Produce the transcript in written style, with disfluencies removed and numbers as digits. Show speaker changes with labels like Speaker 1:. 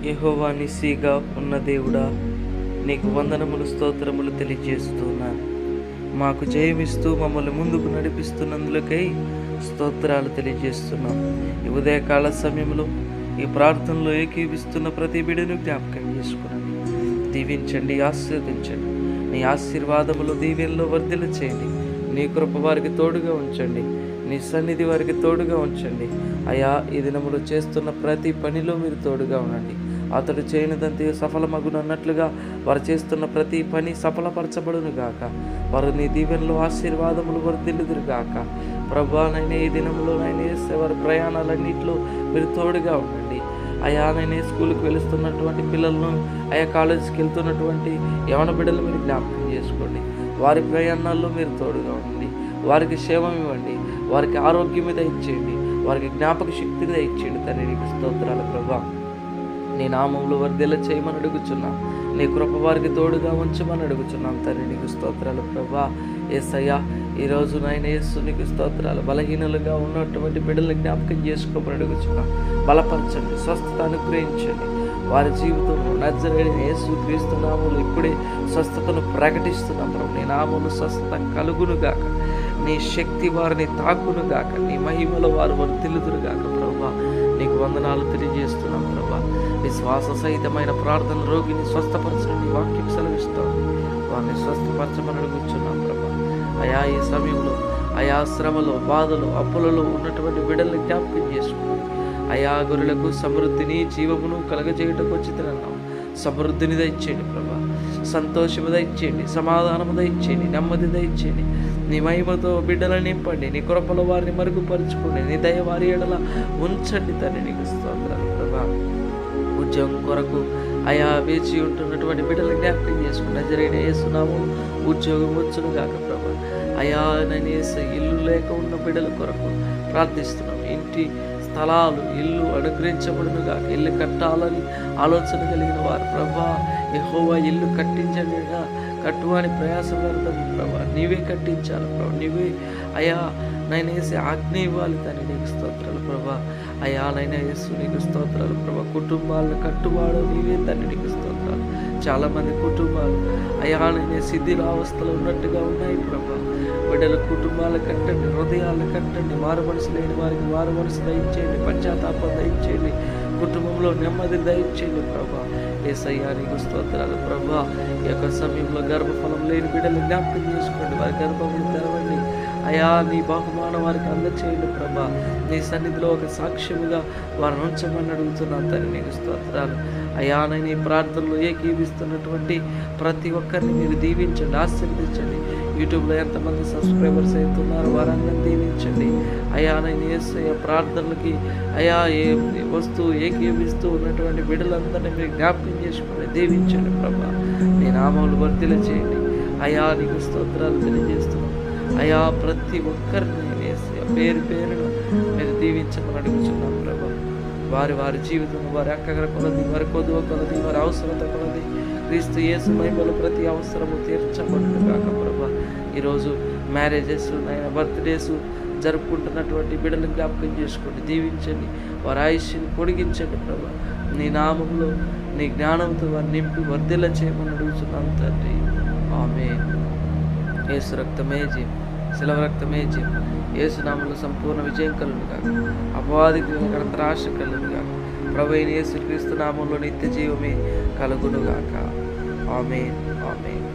Speaker 1: యెహోవా నిస్సీగా ఉన్న దేవుడా, నీకు వందనములు స్తోత్రములు తెలియజేస్తున్నాను. మాకు జయమిస్తూ మమ్మల్ని ముందుకు నడిపిస్తున్నందులకై స్తోత్రాలు తెలియజేస్తున్నాం. ఈ ఉదయకాల సమయంలో ఈ ప్రార్థనలో ఏకీవిస్తున్న ప్రతి బిడ్డను జ్ఞాపకం చేసుకునండి, దీవించండి, ఆశీర్వదించండి. నీ ఆశీర్వాదములు దీవెనలో వర్ధిల్ల చేయండి. నీ కృప వారికి తోడుగా ఉంచండి, నీ సన్నిధి వారికి తోడుగా ఉంచండి. అయా, ఈ దినములు చేస్తున్న ప్రతి పనిలో మీరు తోడుగా ఉండండి. అతడు చేయనిదంతే సఫలమగును అన్నట్లుగా వారు చేస్తున్న ప్రతి పని సఫలపరచబడును గాక. వారు నీ దీవెనలో ఆశీర్వాదములు వర్ధిల్లుదురు గాక. ప్రభువా, నైనా ఈ దినంలో నైనా వారి ప్రయాణాలన్నింటిలో మీరు తోడుగా ఉండండి. అయా, నైనా స్కూల్కి వెళుతున్నటువంటి పిల్లలను, అయా కాలేజీకి వెళ్తున్నటువంటి యవన బిడ్డలు మీరు జ్ఞాపకం చేసుకోండి. వారి ప్రయాణాల్లో మీరు తోడుగా ఉండండి. వారికి క్షేమం ఇవ్వండి, వారికి ఆరోగ్యం మీద ఇచ్చేయండి, వారికి జ్ఞాపక శక్తిని ఇచ్చేయండి. తండ్రి, నీకు స్తోత్రాలు ప్రభువా. నీ నామంలో వర్ధిల్ల చేయమని అడుగుచున్నాం. నీ కృప వారికి తోడుగా ఉంచమని అడుగుచున్నాం. తండ్రి, నీకు స్తోత్రాలు ప్రభువా. యేసయ్యా, ఈరోజు నాయన యేసు నీకు స్తోత్రాలు. బలహీనలుగా ఉన్నటువంటి బిడ్డలను జ్ఞాపకం చేసుకోమని అడుగుచున్నాం. బలపరచండి, స్వస్థత అనుగ్రహించండి. వారి జీవితంలో నజరేయుడైన యేసు క్రీస్తు నామములో ఇప్పుడే స్వస్థతను ప్రకటిస్తున్నాం ప్రభు. నీ నామములో స్వస్థత కలుగునుగాక, నీ శక్తి వారిని తాకునుగాక, నీ మహిమలో వారు వర్ధిల్లుదురుగాక. ప్రభువా, నీకు వందనాలు తెలియజేస్తున్నాం ప్రభా. విశ్వాస సహితమైన ప్రార్థన రోగిని స్వస్థపరచని నీ వాక్యం సెలవిస్తాం. వారిని స్వస్థపరచమని అడుగుచున్నాం ప్రభా. అయా, ఈ సమయంలో అయా శ్రమలో, బాధలో, అప్పులలో ఉన్నటువంటి బిడ్డల్ని జ్ఞాపకం చేసుకోండి. అయా, గొర్రెలకు సమృద్ధిని జీవమును కలగజేయటకు వచ్చిందన్నాం. సమృద్ధిని దయచేయండి ప్రభా. సంతోషము దయచేయండి, సమాధానము దయచేయండి, నెమ్మది దయచేయండి. నీ మహిమతో బిడ్డలను నింపండి, నీ కృపలో వారిని మరుగుపరుచుకోండి, నీ దయ వారి ఎడల ఉంచండి. తండ్రి, నీకు స్తోత్రాలు ప్రభా. ఉద్యోగం కొరకు అయా వేచి ఉంటున్నటువంటి బిడ్డలను జ్ఞాపకం చేసుకుని నజరేయుడైన యేసు నామములో ఉద్యోగం వచ్చును గాక ప్రభా. అయా, నేను యేసు ఇల్లు లేక ఉన్న బిడ్డల కొరకు ప్రార్థిస్తున్నాం. ఇంటి స్థలాలు, ఇల్లు అనుగ్రహించబడును గాక. ఇల్లు కట్టాలని ఆలోచన కలిగిన వారు ప్రభా, యెహోవా ఇల్లు కట్టించండి, కట్టువాని ప్రయాసం వ్యర్థం ప్రభా. నీవే కట్టించాలి ప్రభా. నీవే అయా నైనా యేసు ఆజ్ఞ ఇవ్వాలి. తండ్రి, నీకు స్తోత్రాలు ప్రభా. అయా, నైనా యేసు నీకు స్తోత్రాలు ప్రభా. కుటుంబాలను కట్టువాడు నీవే తండ్రి, నీకు స్తోత్రాలు. చాలామంది కుటుంబాలు అయా నైనా శిథిలావస్థలో ఉన్నట్టుగా ఉన్నాయి ప్రభా. బిడ్డల కుటుంబాలు కట్టండి, హృదయాలు కట్టండి. మారు మనసు లేని వారికి మారు మనసు దయచేయండి, పశ్చాత్తాపం దయచేయండి, కుటుంబంలో నెమ్మది దయచేయండి ప్రభా. యేసయ్యా, నీకు స్తోత్రాలు ప్రభా. ఈ యొక్క సమయంలో గర్భఫలం లేని బిడ్డలు జ్ఞాపకం చేసుకోండి, వారి గర్భములు తెరవండి. అయా, నీ బహుమానం వారికి అందచేయండి ప్రభా. నీ సన్నిధిలో ఒక సాక్ష్యముగా వారిని ఉంచమని అడుగుతున్నాను. తండ్రి, నీకు స్తోత్రాలు. అయా, నేను ఈ ప్రార్థనలో ఏకీవిస్తున్నటువంటి ప్రతి ఒక్కరిని మీరు దీవించండి, ఆశీర్వదించండి. యూట్యూబ్లో ఎంతమంది సబ్స్క్రైబర్స్ అవుతున్నారు వారందరినీ దీవించండి. అయా, నేను యేసయ్య ప్రార్థనలకి అయా వస్తూ ఏకీవిస్తూ ఉన్నటువంటి బిడ్డలందరినీ మీరు జ్ఞాపకం చేసుకోండి, దీవించండి ప్రభా. నీ నామములు వర్ధిల్ల చేయండి. అయా, నీకు స్తోత్రాలు తెలియజేస్తున్నాం. అయా, ప్రతి ఒక్కరిని యేసయ్య పేరు పేరును మీరు దీవించమని అడుగుతున్నాం ప్రభా. వారి వారి జీవితం, వారి అక్కగల కొలది, వారి కొదువ కొలది, వారి అవసరత కొలది క్రీస్తు యేసు మహిమలో ప్రతి అవసరము తీర్చబడును గాక ప్రభా. ఈరోజు మ్యారేజెస్, బర్త్డేస్ జరుపుకుంటున్నటువంటి బిడ్డలను జ్ఞాపకం చేసుకోండి, దీవించండి, వారి ఆయుష్ని పొడిగించండి ప్రభా. నీ నామంలో నీ జ్ఞానంతో వారిని నింపి వర్ధిల్ల చేయమని అడుగుతున్నాం తండ్రి. ఆమేన్. యేసు రక్తమే జయం, శిలవ రక్తమే జయం. యేసు నామములో సంపూర్ణ విజయం కలుగును గాక. అపవాదికి ఆశ కలుగును గాక. ప్రభు అయిన యేసు క్రీస్తు నామములో నిత్య జీవమే కలుగును గాక. ఆమేన్, ఆమేన్.